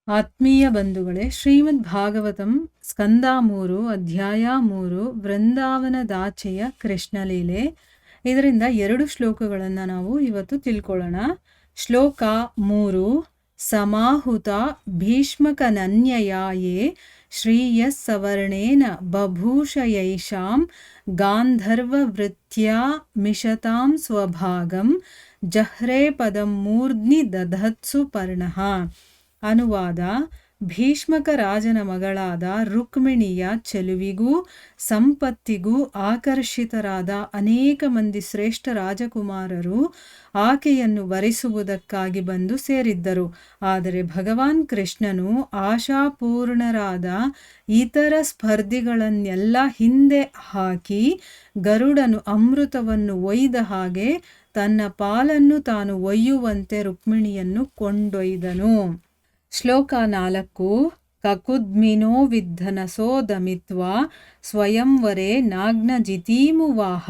ಆತ್ಮೀಯ ಬಂಧುಗಳೇ, ಶ್ರೀಮದ್ ಭಾಗವತಂ ಸ್ಕಂದ 3 ಅಧ್ಯಾಯ 3 ವೃಂದಾವನದಾಚೆಯ ಕೃಷ್ಣಲೀಲೆ. ಇದರಿಂದ 2 ಶ್ಲೋಕಗಳನ್ನು ನಾವು ಇವತ್ತು ತಿಳ್ಕೊಳ್ಳೋಣ. ಶ್ಲೋಕ 3. ಸಮಾಹುತ ಭೀಷ್ಮಕನನ್ಯಯಾಯೇ ಶ್ರೀಯಸ್ಸವರ್ಣೇನ ಬಭೂಷಯೈಷಾಂ ಗಾಂಧರ್ವವೃತ್ತ್ಯಾ ಮಿಷತಾಂ ಸ್ವಭಾಗಂ ಜಹ್ರೇ ಪದಂ ಮೂರ್ಧ್ನಿ ದಧತ್ಸು ಪರ್ಣಃ. ಅನುವಾದ: ಭೀಷ್ಮಕ ರಾಜನ ಮಗಳಾದ ರುಕ್ಮಿಣಿಯ ಚೆಲುವಿಗೂ ಸಂಪತ್ತಿಗೂ ಆಕರ್ಷಿತರಾದ ಅನೇಕ ಮಂದಿ ಶ್ರೇಷ್ಠ ರಾಜಕುಮಾರರು ಆಕೆಯನ್ನು ವರಿಸುವುದಕ್ಕಾಗಿ ಬಂದು ಸೇರಿದ್ದರು. ಆದರೆ ಭಗವಾನ್ ಕೃಷ್ಣನು ಆಶಾಪೂರ್ಣರಾದ ಇತರ ಸ್ಪರ್ಧಿಗಳನ್ನೆಲ್ಲ ಹಿಂದೆ ಹಾಕಿ ಗರುಡನು ಅಮೃತವನ್ನು ಒಯ್ದ ಹಾಗೆ ತನ್ನ ಪಾಲನ್ನು ತಾನು ಒಯ್ಯುವಂತೆ ರುಕ್ಮಿಣಿಯನ್ನು ಕೊಂಡೊಯ್ದನು. ಶ್ಲೋಕ 4. ಕಕುದ್ಮಿನೋ ವಿದ್ಧನಸೋ ದಮಿತ್ವಾ ಸ್ವಯಂವರೇ ನಾಗ್ನಜಿತೀಮುವಾಹ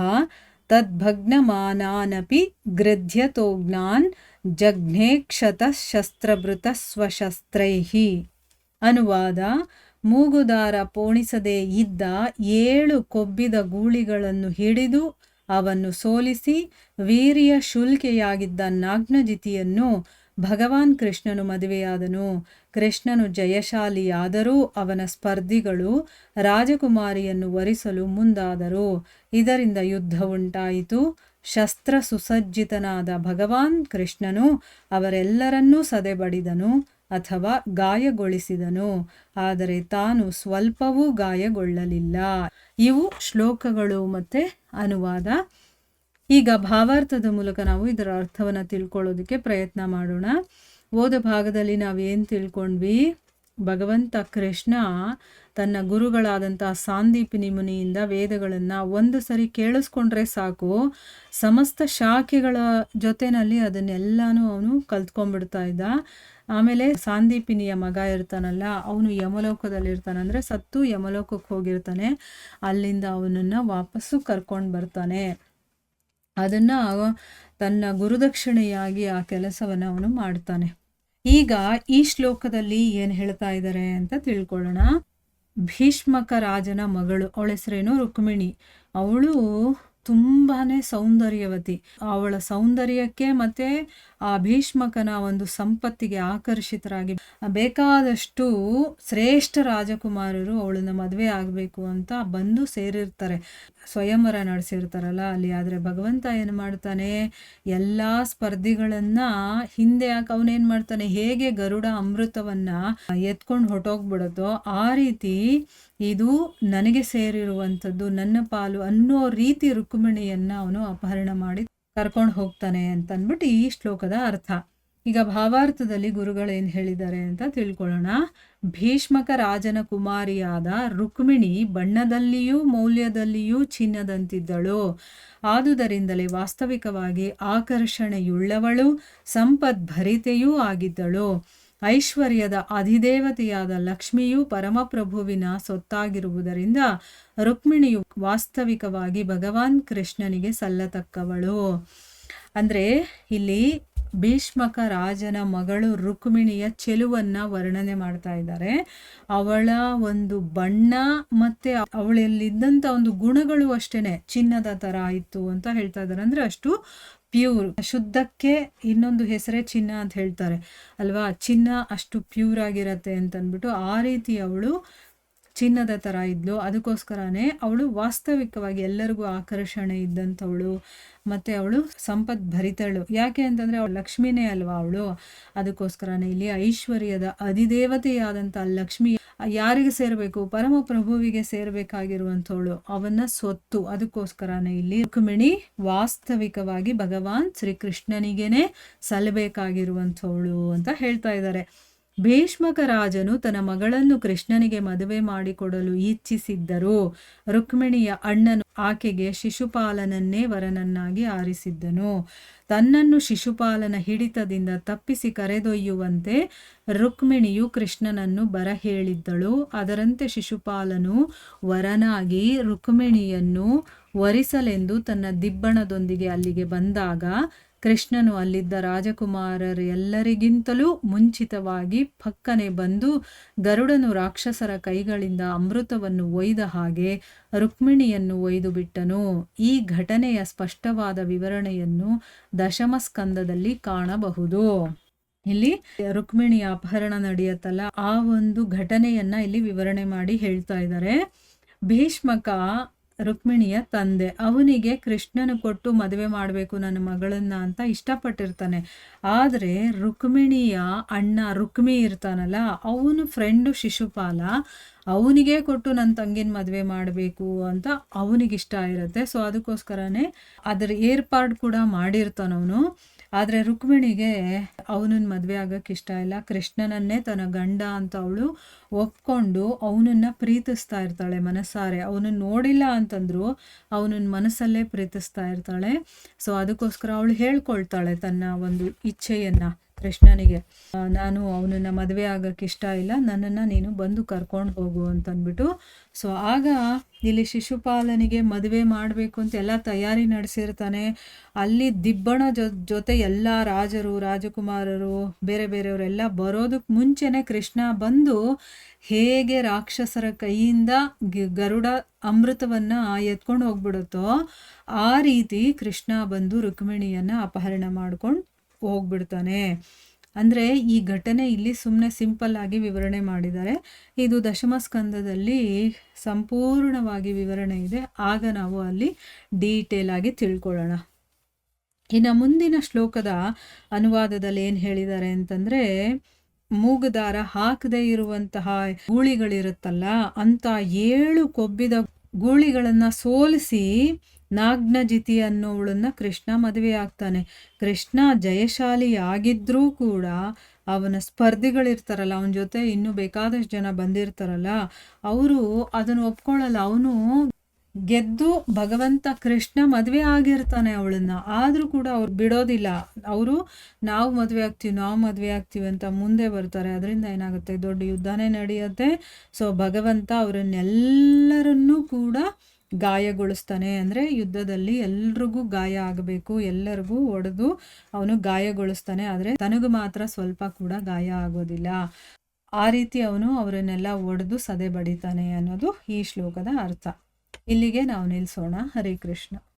ತದ್ಭಗ್ನಮಾನಾನಪಿ ಗೃಧ್ಯತೋಗ್ನಾನ್ ಜಘ್ನೇಕ್ಷತಃ ಶಸ್ತ್ರಭೃತಃ ಸ್ವಶಸ್ತ್ರೈಃ. ಅನುವಾದ: ಮೂಗುದಾರ ಪೋಣಿಸದೇ ಇದ್ದ 7 ಕೊಬ್ಬಿದ ಗೂಳಿಗಳನ್ನು ಹಿಡಿದು ಅವನ್ನು ಸೋಲಿಸಿ ವೀರ್ಯ ಶುಲ್ಕೆಯಾಗಿದ್ದ ನಾಗ್ನಜಿತಿಯನ್ನು ಭಗವಾನ್ ಕೃಷ್ಣನು ಮದುವೆಯಾದನು. ಕೃಷ್ಣನು ಜಯಶಾಲಿಯಾದರೂ ಅವನ ಸ್ಪರ್ಧಿಗಳು ರಾಜಕುಮಾರಿಯನ್ನು ವರಿಸಲು ಮುಂದಾದರು. ಇದರಿಂದ ಯುದ್ಧ ಉಂಟಾಯಿತು. ಶಸ್ತ್ರ ಸುಸಜ್ಜಿತನಾದ ಭಗವಾನ್ ಕೃಷ್ಣನು ಅವರೆಲ್ಲರನ್ನೂ ಸದೆಬಡಿದನು ಅಥವಾ ಗಾಯಗೊಳಿಸಿದನು, ಆದರೆ ತಾನು ಸ್ವಲ್ಪವೂ ಗಾಯಗೊಳ್ಳಲಿಲ್ಲ. ಇವು ಶ್ಲೋಕಗಳು ಮತ್ತೆ ಅನುವಾದ. ಈಗ ಭಾವಾರ್ಥದ ಮೂಲಕ ನಾವು ಇದರ ಅರ್ಥವನ್ನು ತಿಳ್ಕೊಳ್ಳೋದಕ್ಕೆ ಪ್ರಯತ್ನ ಮಾಡೋಣ. ಓದ ಭಾಗದಲ್ಲಿ ನಾವೇನು ತಿಳ್ಕೊಂಡ್ವಿ? ಭಗವಂತ ಕೃಷ್ಣ ತನ್ನ ಗುರುಗಳಾದಂತಹ ಸಾಂದೀಪಿನಿ ಮುನಿಯಿಂದ ವೇದಗಳನ್ನು ಒಂದು ಸರಿ ಕೇಳಿಸ್ಕೊಂಡ್ರೆ ಸಾಕು, ಸಮಸ್ತ ಶಾಖೆಗಳ ಜೊತೆಯಲ್ಲಿ ಅದನ್ನೆಲ್ಲನೂ ಅವನು ಕಲ್ತ್ಕೊಂಡ್ಬಿಡ್ತಾ ಇದ್ದ. ಆಮೇಲೆ ಸಾಂದೀಪಿನಿಯ ಮಗ ಇರ್ತಾನಲ್ಲ, ಅವನು ಯಮಲೋಕದಲ್ಲಿರ್ತಾನೆ, ಅಂದರೆ ಸತ್ತು ಯಮಲೋಕಕ್ಕೆ ಹೋಗಿರ್ತಾನೆ. ಅಲ್ಲಿಂದ ಅವನನ್ನು ವಾಪಸ್ಸು ಕರ್ಕೊಂಡು ಬರ್ತಾನೆ. ಅದನ್ನು ತನ್ನ ಗುರುದಕ್ಷಿಣೆಯಾಗಿ ಆ ಕೆಲಸವನ್ನು ಅವನು ಮಾಡ್ತಾನೆ. ಈಗ ಈ ಶ್ಲೋಕದಲ್ಲಿ ಏನು ಹೇಳ್ತಾ ಇದ್ದಾರೆ ಅಂತ ತಿಳ್ಕೊಳ್ಳೋಣ. ಭೀಷ್ಮಕ ರಾಜನ ಮಗಳು, ಅವಳ ಹೆಸರೇನು ರುಕ್ಮಿಣಿ. ಅವಳು ತುಂಬಾನೇ ಸೌಂದರ್ಯವತಿ. ಅವಳ ಸೌಂದರ್ಯಕ್ಕೆ ಮತ್ತೆ ಆ ಭೀಷ್ಮಕನ ಒಂದು ಸಂಪತ್ತಿಗೆ ಆಕರ್ಷಿತರಾಗಿ ಬೇಕಾದಷ್ಟು ಶ್ರೇಷ್ಠ ರಾಜಕುಮಾರರು ಅವಳನ್ನ ಮದುವೆ ಆಗಬೇಕು ಅಂತ ಬಂದು ಸೇರಿರ್ತಾರೆ. ಸ್ವಯಂವರ ನಡೆಸಿರ್ತಾರಲ್ಲ ಅಲ್ಲಿ. ಆದರೆ ಭಗವಂತ ಏನು ಮಾಡ್ತಾನೆ, ಎಲ್ಲ ಸ್ಪರ್ಧಿಗಳನ್ನ ಹಿಂದೆ ಹಾಕಿ ಅವನೇನು ಮಾಡ್ತಾನೆ, ಹೇಗೆ ಗರುಡ ಅಮೃತವನ್ನ ಎತ್ಕೊಂಡು ಹೊಟ್ಟೋಗ್ಬಿಡುತ್ತೋ ಆ ರೀತಿ ಇದು ನನಗೆ ಸೇರಿರುವಂಥದ್ದು, ನನ್ನ ಪಾಲು ಅನ್ನೋ ರೀತಿ ರುಕ್ಮಿಣಿಯನ್ನ ಅವನು ಅಪಹರಣ ಮಾಡಿ ಕರ್ಕೊಂಡು ಹೋಗ್ತಾನೆ ಅಂತ ಅಂದ್ಬಿಟ್ಟು ಈ ಶ್ಲೋಕದ ಅರ್ಥ. ಈಗ ಭಾವಾರ್ಥದಲ್ಲಿ ಗುರುಗಳೇನು ಹೇಳಿದ್ದಾರೆ ಅಂತ ತಿಳ್ಕೊಳ್ಳೋಣ. ಭೀಷ್ಮಕ ರಾಜನ ಕುಮಾರಿಯಾದ ರುಕ್ಮಿಣಿ ಬಣ್ಣದಲ್ಲಿಯೂ ಮೌಲ್ಯದಲ್ಲಿಯೂ ಚಿನ್ನದಂತಿದ್ದಳು. ಆದುದರಿಂದಲೇ ವಾಸ್ತವಿಕವಾಗಿ ಆಕರ್ಷಣೆಯುಳ್ಳವಳು, ಸಂಪದ್ಭರಿತೆಯೂ ಆಗಿದ್ದಳು. ಐಶ್ವರ್ಯದ ಅಧಿದೇವತೆಯಾದ ಲಕ್ಷ್ಮಿಯು ಪರಮಪ್ರಭುವಿನ ಸೊತ್ತಾಗಿರುವುದರಿಂದ ರುಕ್ಮಿಣಿಯು ವಾಸ್ತವಿಕವಾಗಿ ಭಗವಾನ್ ಕೃಷ್ಣನಿಗೆ ಸಲ್ಲತಕ್ಕವಳು. ಅಂದರೆ ಇಲ್ಲಿ ಭೀಷ್ಮಕ ರಾಜನ ಮಗಳು ರುಕ್ಮಿಣಿಯ ಚೆಲುವನ್ನು ವರ್ಣನೆ ಮಾಡ್ತಾ ಇದ್ದಾರೆ. ಅವಳ ಒಂದು ಬಣ್ಣ ಮತ್ತೆ ಅವಳಲ್ಲಿದ್ದಂಥ ಒಂದು ಗುಣಗಳು ಅಷ್ಟೇನೆ ಚಿನ್ನದ ಥರ ಇತ್ತು ಅಂತ ಹೇಳ್ತಾ ಇದ್ದಾರೆ. ಅಂದರೆ ಅಷ್ಟು ಪ್ಯೂರ್, ಶುದ್ಧಕ್ಕೆ ಇನ್ನೊಂದು ಹೆಸರೇ ಚಿನ್ನ ಅಂತ ಹೇಳ್ತಾರೆ ಅಲ್ವಾ. ಚಿನ್ನ ಅಷ್ಟು ಪ್ಯೂರ್ ಆಗಿರತ್ತೆ ಅಂತಂದ್ಬಿಟ್ಟು ಆ ರೀತಿ ಅವಳು ಚಿನ್ನದ ಥರ ಇದ್ಲು. ಅದಕ್ಕೋಸ್ಕರನೇ ಅವಳು ವಾಸ್ತವಿಕವಾಗಿ ಎಲ್ಲರಿಗೂ ಆಕರ್ಷಣೆ ಇದ್ದಂಥವಳು. ಮತ್ತು ಅವಳು ಸಂಪದ್ಭರಿತಳು. ಯಾಕೆ ಅಂತಂದರೆ ಅವಳು ಲಕ್ಷ್ಮಿನೇ ಅಲ್ವಾ ಅವಳು. ಅದಕ್ಕೋಸ್ಕರನೇ ಇಲ್ಲಿ ಐಶ್ವರ್ಯದ ಅಧಿದೇವತೆಯಾದಂಥ ಲಕ್ಷ್ಮಿ ಯಾರಿಗೆ ಸೇರಬೇಕು? ಪರಮಪ್ರಭುವಿಗೆ ಸೇರಬೇಕಾಗಿರುವಂಥವಳು, ಅವನ ಸೊತ್ತು. ಅದಕ್ಕೋಸ್ಕರನೇ ಇಲ್ಲಿ ರುಕ್ಮಿಣಿ ವಾಸ್ತವಿಕವಾಗಿ ಭಗವಾನ್ ಶ್ರೀಕೃಷ್ಣನಿಗೇನೆ ಸಲ್ಲಬೇಕಾಗಿರುವಂಥವಳು ಅಂತ ಹೇಳ್ತಾ ಇದ್ದಾರೆ. ಭೀಷ್ಮಕ ರಾಜನು ತನ್ನ ಮಗಳನ್ನು ಕೃಷ್ಣನಿಗೆ ಮದುವೆ ಮಾಡಿಕೊಡಲು ಇಚ್ಛಿಸಿದ್ದರು. ರುಕ್ಮಿಣಿಯ ಅಣ್ಣನು ಆಕೆಗೆ ಶಿಶುಪಾಲನನ್ನೇ ವರನನ್ನಾಗಿ ಆರಿಸಿದ್ದನು. ತನ್ನನ್ನು ಶಿಶುಪಾಲನ ಹಿಡಿತದಿಂದ ತಪ್ಪಿಸಿ ಕರೆದೊಯ್ಯುವಂತೆ ರುಕ್ಮಿಣಿಯು ಕೃಷ್ಣನನ್ನು ಬರಹೇಳಿದ್ದಳು. ಅದರಂತೆ ಶಿಶುಪಾಲನು ವರನಾಗಿ ರುಕ್ಮಿಣಿಯನ್ನು ವರಿಸಲೆಂದು ತನ್ನ ದಿಬ್ಬಣದೊಂದಿಗೆ ಅಲ್ಲಿಗೆ ಬಂದಾಗ ಕೃಷ್ಣನು ಅಲ್ಲಿದ್ದ ರಾಜಕುಮಾರರೆಲ್ಲರಿಗಿಂತಲೂ ಮುಂಚಿತವಾಗಿ ಪಕ್ಕನೆ ಬಂದು ಗರುಡನು ರಾಕ್ಷಸರ ಕೈಗಳಿಂದ ಅಮೃತವನ್ನು ಒಯ್ದ ಹಾಗೆ ರುಕ್ಮಿಣಿಯನ್ನು ಒಯ್ದು ಬಿಟ್ಟನು. ಈ ಘಟನೆಯ ಸ್ಪಷ್ಟವಾದ ವಿವರಣೆಯನ್ನು ದಶಮ ಸ್ಕಂದದಲ್ಲಿ ಕಾಣಬಹುದು. ಇಲ್ಲಿ ರುಕ್ಮಿಣಿಯ ಅಪಹರಣ ನಡೆಯುತ್ತಲ್ಲ, ಆ ಒಂದು ಘಟನೆಯನ್ನ ಇಲ್ಲಿ ವಿವರಣೆ ಮಾಡಿ ಹೇಳ್ತಾ ಇದ್ದಾರೆ. ಭೀಷ್ಮಕ ರುಕ್ಮಿಣಿಯ ತಂದೆ, ಅವನಿಗೆ ಕೃಷ್ಣನು ಕೊಟ್ಟು ಮದುವೆ ಮಾಡಬೇಕು ನನ್ನ ಮಗಳನ್ನ ಅಂತ ಇಷ್ಟಪಟ್ಟಿರ್ತಾನೆ. ಆದರೆ ರುಕ್ಮಿಣಿಯ ಅಣ್ಣ ರುಕ್ಮಿ ಇರ್ತಾನಲ್ಲ, ಅವನು ಫ್ರೆಂಡು ಶಿಶುಪಾಲ, ಅವನಿಗೆ ಕೊಟ್ಟು ನನ್ನ ತಂಗಿನ ಮದುವೆ ಮಾಡಬೇಕು ಅಂತ ಅವನಿಗಿಷ್ಟ ಇರುತ್ತೆ. ಸೊ ಅದಕ್ಕೋಸ್ಕರನೇ ಅದರ ಏರ್ಪಾಡು ಕೂಡ ಮಾಡಿರ್ತಾನವನು. ಆದರೆ ರುಕ್ಮಿಣಿಗೆ ಅವನನ್ನ ಮದುವೆ ಆಗಕ್ಕೆ ಇಷ್ಟ ಇಲ್ಲ. ಕೃಷ್ಣನನ್ನೇ ತನ್ನ ಗಂಡ ಅಂತ ಅವಳು ಒಪ್ಕೊಂಡು ಅವನನ್ನ ಪ್ರೀತಿಸ್ತಾ ಇರ್ತಾಳೆ ಮನಸ್ಸಾರೆ. ಅವನನ್ನ ನೋಡಿಲ್ಲ ಅಂತಂದ್ರು ಅವನನ್ನ ಮನಸ್ಸಲ್ಲೇ ಪ್ರೀತಿಸ್ತಾ ಇರ್ತಾಳೆ. ಸೊ ಅದಕ್ಕೋಸ್ಕರ ಅವಳು ಹೇಳ್ಕೊಳ್ತಾಳೆ ತನ್ನ ಒಂದು ಇಚ್ಛೆಯನ್ನ ಕೃಷ್ಣನಿಗೆ, ನಾನು ಅವನನ್ನ ಮದುವೆ ಆಗಕ್ಕೆ ಇಷ್ಟ ಇಲ್ಲ, ನನ್ನನ್ನು ನೀನು ಬಂದು ಕರ್ಕೊಂಡು ಹೋಗು ಅಂತಂದ್ಬಿಟ್ಟು. ಸೊ ಆಗ ಇಲ್ಲಿ ಶಿಶುಪಾಲನಿಗೆ ಮದುವೆ ಮಾಡಬೇಕು ಅಂತ ಎಲ್ಲ ತಯಾರಿ ನಡೆಸಿರ್ತಾನೆ. ಅಲ್ಲಿ ದಿಬ್ಬಣ ಜೊತೆ ಎಲ್ಲ ರಾಜರು ರಾಜಕುಮಾರರು ಬೇರೆ ಬೇರೆಯವರೆಲ್ಲ ಬರೋದಕ್ಕೆ ಮುಂಚೆನೆ ಕೃಷ್ಣ ಬಂದು ಹೇಗೆ ರಾಕ್ಷಸರ ಕೈಯಿಂದ ಗರುಡ ಅಮೃತವನ್ನ ಎತ್ಕೊಂಡು ಹೋಗ್ಬಿಡುತ್ತೋ ಆ ರೀತಿ ಕೃಷ್ಣ ಬಂದು ರುಕ್ಮಿಣಿಯನ್ನ ಅಪಹರಣ ಮಾಡ್ಕೊಂಡು ಹೋಗ್ಬಿಡ್ತಾನೆ. ಅಂದರೆ ಈ ಘಟನೆ ಇಲ್ಲಿ ಸುಮ್ಮನೆ ಸಿಂಪಲ್ ಆಗಿ ವಿವರಣೆ ಮಾಡಿದ್ದಾರೆ. ಇದು ದಶಮ ಸ್ಕಂದದಲ್ಲಿ ಸಂಪೂರ್ಣವಾಗಿ ವಿವರಣೆ ಇದೆ. ಆಗ ನಾವು ಅಲ್ಲಿ ಡೀಟೇಲ್ ಆಗಿ ತಿಳ್ಕೊಳ್ಳೋಣ. ಇನ್ನು ಮುಂದಿನ ಶ್ಲೋಕದ ಅನುವಾದದಲ್ಲಿ ಏನು ಹೇಳಿದ್ದಾರೆ ಅಂತಂದರೆ, ಮೂಗುದಾರ ಹಾಕದೇ ಇರುವಂತಹ ಗೂಳಿಗಳಿರುತ್ತಲ್ಲ, ಅಂತ 7 ಕೊಬ್ಬಿದ ಗೂಳಿಗಳನ್ನು ಸೋಲಿಸಿ ನಾಗ್ನಜಿತಿ ಅನ್ನೋವಳನ್ನ ಕೃಷ್ಣ ಮದುವೆ ಆಗ್ತಾನೆ. ಕೃಷ್ಣ ಜಯಶಾಲಿ ಆಗಿದ್ರೂ ಕೂಡ ಅವನ ಸ್ಪರ್ಧಿಗಳಿರ್ತಾರಲ್ಲ, ಅವನ ಜೊತೆ ಇನ್ನೂ ಬೇಕಾದಷ್ಟು ಜನ ಬಂದಿರ್ತಾರಲ್ಲ, ಅವರು ಅದನ್ನು ಒಪ್ಕೊಳ್ಳಲ್ಲ. ಅವನು ಗೆದ್ದು ಭಗವಂತ ಕೃಷ್ಣ ಮದುವೆ ಆಗಿರ್ತಾನೆ ಅವಳನ್ನ, ಆದರೂ ಕೂಡ ಅವ್ರು ಬಿಡೋದಿಲ್ಲ. ಅವರು ನಾವು ಮದುವೆ ಆಗ್ತೀವಿ ಅಂತ ಮುಂದೆ ಬರ್ತಾರೆ. ಅದರಿಂದ ಏನಾಗುತ್ತೆ, ದೊಡ್ಡ ಯುದ್ಧನೇ ನಡೆಯುತ್ತೆ. ಸೊ ಭಗವಂತ ಅವರನ್ನೆಲ್ಲರನ್ನೂ ಕೂಡ ಗಾಯಗೊಳಿಸ್ತಾನೆ. ಅಂದರೆ ಯುದ್ಧದಲ್ಲಿ ಎಲ್ರಿಗೂ ಗಾಯ ಆಗಬೇಕು, ಎಲ್ಲರಿಗೂ ಹೊಡೆದು ಅವನು ಗಾಯಗೊಳಿಸ್ತಾನೆ. ಆದರೆ ತನಗೂ ಮಾತ್ರ ಸ್ವಲ್ಪ ಕೂಡ ಗಾಯ ಆಗೋದಿಲ್ಲ. ಆ ರೀತಿ ಅವನು ಅವರನ್ನೆಲ್ಲ ಹೊಡೆದು ಸದೆ ಬಡಿತಾನೆ ಅನ್ನೋದು ಈ ಶ್ಲೋಕದ ಅರ್ಥ. ಇಲ್ಲಿಗೆ ನಾವು ನಿಲ್ಲಿಸೋಣ. ಹರೇ ಕೃಷ್ಣ.